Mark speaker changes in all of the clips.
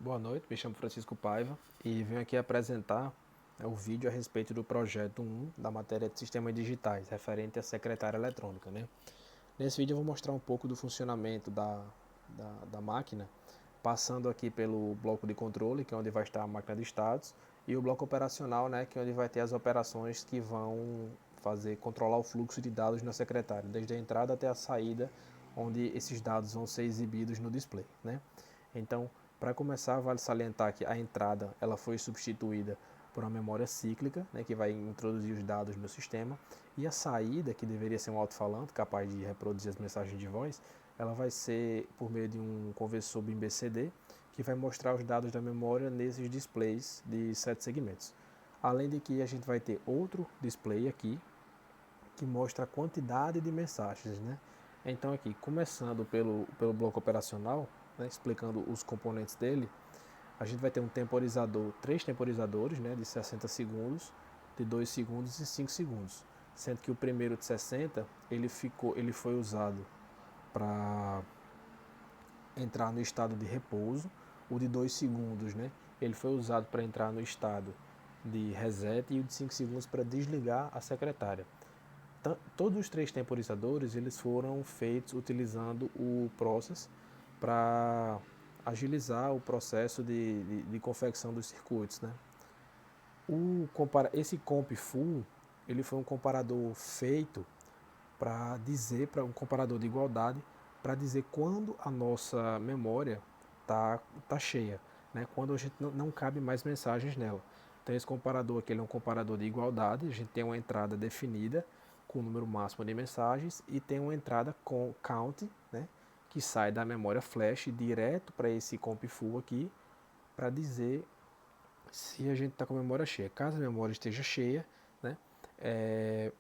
Speaker 1: Boa noite, me chamo Francisco Paiva e venho aqui apresentar o vídeo a respeito do projeto 1 da matéria de sistemas digitais, referente à secretária eletrônica. Nesse vídeo eu vou mostrar um pouco do funcionamento da máquina, passando aqui pelo bloco de controle, que é onde vai estar a máquina de status, e o bloco operacional, que é onde vai ter as operações que vão controlar o fluxo de dados na secretária, desde a entrada até a saída, onde esses dados vão ser exibidos no display. Então, para começar, vale salientar que a entrada ela foi substituída por uma memória cíclica, que vai introduzir os dados no sistema, e a saída, que deveria ser um alto-falante capaz de reproduzir as mensagens de voz, ela vai ser por meio de um conversor BIM-BCD, que vai mostrar os dados da memória nesses displays de 7 segmentos. Além de que a gente vai ter outro display aqui, que mostra a quantidade de mensagens. Então aqui, começando pelo bloco operacional, explicando os componentes dele, a gente vai ter um temporizador, 3 temporizadores, de 60 segundos, de 2 segundos e 5 segundos. Sendo que o primeiro de 60, ele foi usado para entrar no estado de repouso. O de 2 segundos, ele foi usado para entrar no estado de reset, e o de 5 segundos para desligar a secretária. Todos os 3 temporizadores eles foram feitos utilizando o Process para agilizar o processo de confecção dos circuitos. Esse Comp Full ele foi um comparador feito para dizer, para um comparador de igualdade, para dizer quando a nossa memória tá cheia, quando a gente não cabe mais mensagens nela. Então esse comparador aqui ele é um comparador de igualdade, a gente tem uma entrada definida com o número máximo de mensagens e tem uma entrada com count, que sai da memória flash direto para esse comp full aqui, para dizer se a gente está com a memória cheia. Caso a memória esteja cheia, é,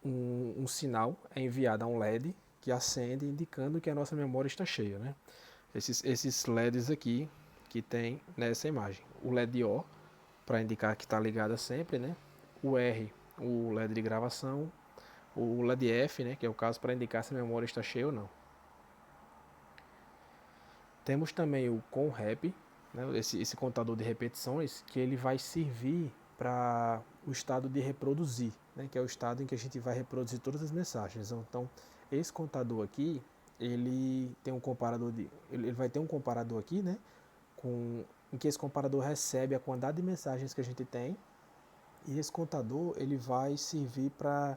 Speaker 1: um sinal é enviado a um LED que acende indicando que a nossa memória está cheia. Esses LEDs aqui que tem nessa imagem. O LED O para indicar que está ligada sempre, o R, o LED de gravação, o LED F, que é o caso para indicar se a memória está cheia ou não. Temos também o ConRep, esse contador de repetições, que ele vai servir para o estado de reproduzir, que é o estado em que a gente vai reproduzir todas as mensagens. Então, esse contador aqui, ele tem um comparador ele vai ter um comparador aqui, em que esse comparador recebe a quantidade de mensagens que a gente tem, e esse contador ele vai servir para,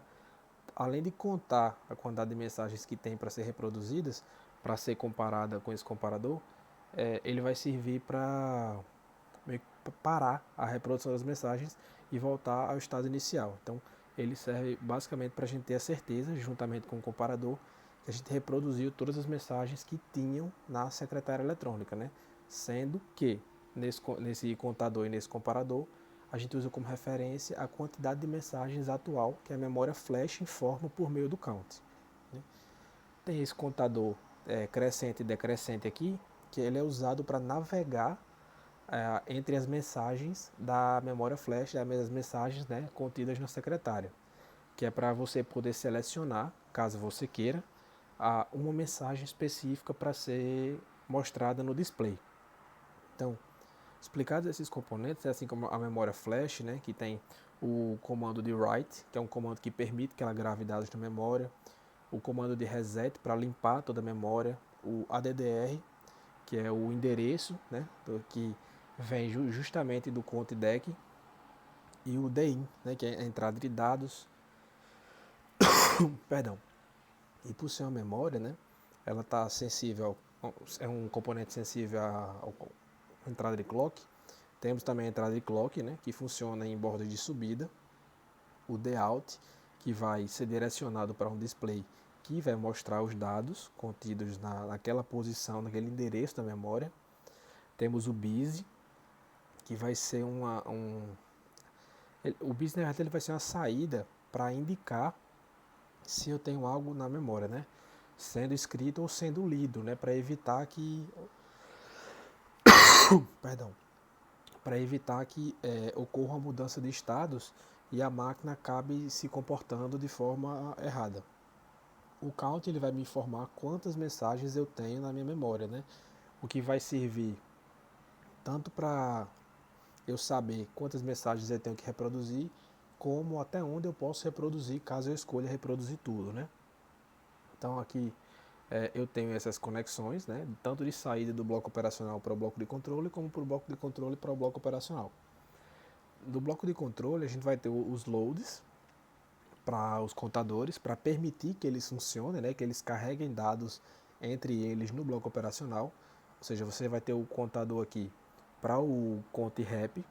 Speaker 1: além de contar a quantidade de mensagens que tem para ser reproduzidas, para ser comparada com esse comparador, ele vai servir para parar a reprodução das mensagens e voltar ao estado inicial. Então, ele serve basicamente para a gente ter a certeza, juntamente com o comparador, que a gente reproduziu todas as mensagens que tinham na secretária eletrônica, sendo que nesse contador e nesse comparador, a gente usa como referência a quantidade de mensagens atual que a memória flash informa por meio do count. Tem esse contador crescente e decrescente aqui, que ele é usado para navegar entre as mensagens da memória flash, das mensagens contidas na secretária, que é para você poder selecionar, caso você queira, uma mensagem específica para ser mostrada no display. Então, explicados esses componentes, assim como a memória flash, que tem o comando de write, que é um comando que permite que ela grave dados na memória, o comando de reset para limpar toda a memória, o ADDR, que é o endereço, que vem justamente do CONTDEC, e o DIN, que é a entrada de dados. Perdão. E por ser uma memória, ela está sensível, é um componente sensível à entrada de clock. Temos também a entrada de clock, que funciona em bordas de subida. O DOUT, que vai ser direcionado para um display que vai mostrar os dados contidos naquela posição, naquele endereço da memória. Temos o BISE, que vai ser o BISE, na verdade, ele vai ser uma saída para indicar se eu tenho algo na memória, sendo escrito ou sendo lido, para evitar que perdão, para evitar que ocorra uma mudança de estados e a máquina acabe se comportando de forma errada. O count ele vai me informar quantas mensagens eu tenho na minha memória, o que vai servir tanto para eu saber quantas mensagens eu tenho que reproduzir, como até onde eu posso reproduzir, caso eu escolha reproduzir tudo, né? Então aqui eu tenho essas conexões, né, tanto de saída do bloco operacional para o bloco de controle, como para o bloco de controle para o bloco operacional. Do bloco de controle a gente vai ter os loads para os contadores, para permitir que eles funcionem, né, que eles carreguem dados entre eles no bloco operacional. Ou seja, você vai ter o contador aqui para o count rep,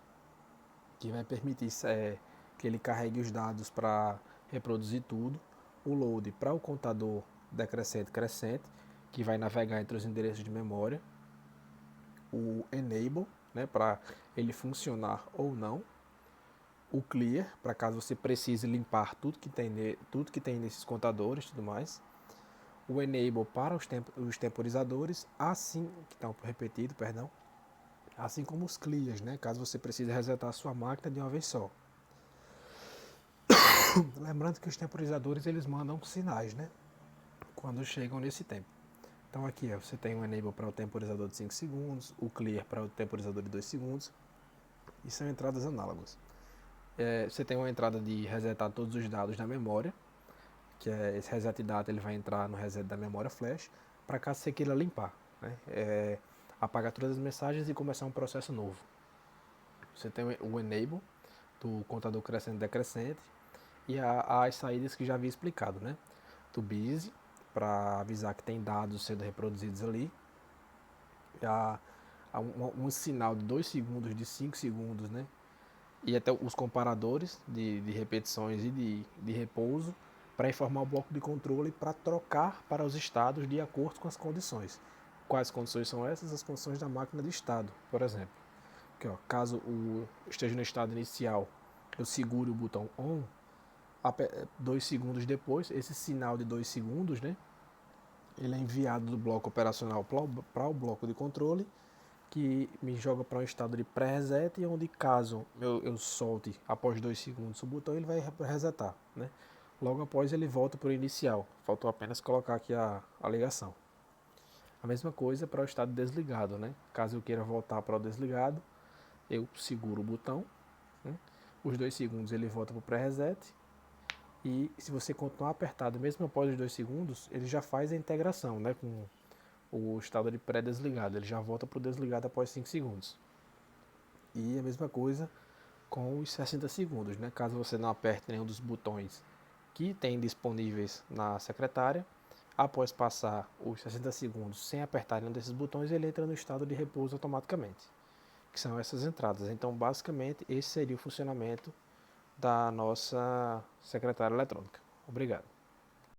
Speaker 1: que vai permitir que ele carregue os dados para reproduzir tudo. O load para o contador decrescente crescente, que vai navegar entre os endereços de memória. O enable, né, para ele funcionar ou não. O clear, para caso você precise limpar tudo que tem nesses contadores e tudo mais. O enable para os temporizadores, assim como os clears, né, caso você precise resetar a sua máquina de uma vez só. Lembrando que os temporizadores eles mandam sinais, né, quando chegam nesse tempo. Então aqui você tem o enable para o temporizador de 5 segundos, o clear para o temporizador de 2 segundos, e são entradas análogas. Você tem uma entrada de resetar todos os dados da memória, que é esse reset data, ele vai entrar no reset da memória flash, para caso você queira limpar, né? Apagar todas as mensagens e começar um processo novo. Você tem o enable do contador crescente e decrescente, e as saídas que já havia explicado, né? Do busy, para avisar que tem dados sendo reproduzidos ali, um sinal de 2 segundos, de 5 segundos, né? E até os comparadores de repetições e de repouso, para informar o bloco de controle para trocar para os estados de acordo com as condições. Quais condições são essas? As condições da máquina de estado, por exemplo. Aqui, ó, caso esteja no estado inicial, eu seguro o botão ON, 2 segundos depois, esse sinal de 2 segundos, né, ele é enviado do bloco operacional para o bloco de controle, que me joga para um estado de pré-reset, e onde caso eu solte após 2 segundos o botão, ele vai resetar, né? Logo após ele volta para o inicial. Faltou apenas colocar aqui a ligação. A mesma coisa para o estado desligado, né? Caso eu queira voltar para o desligado, eu seguro o botão, né? Os 2 segundos ele volta para o pré-reset, e se você continuar apertado mesmo após os 2 segundos, ele já faz a integração, né, com o estado de pré-desligado, ele já volta para o desligado após 5 segundos. E a mesma coisa com os 60 segundos, né? Caso você não aperte nenhum dos botões que tem disponíveis na secretária, após passar os 60 segundos sem apertar nenhum desses botões, ele entra no estado de repouso automaticamente, que são essas entradas. Então, basicamente, esse seria o funcionamento da nossa secretária eletrônica. Obrigado.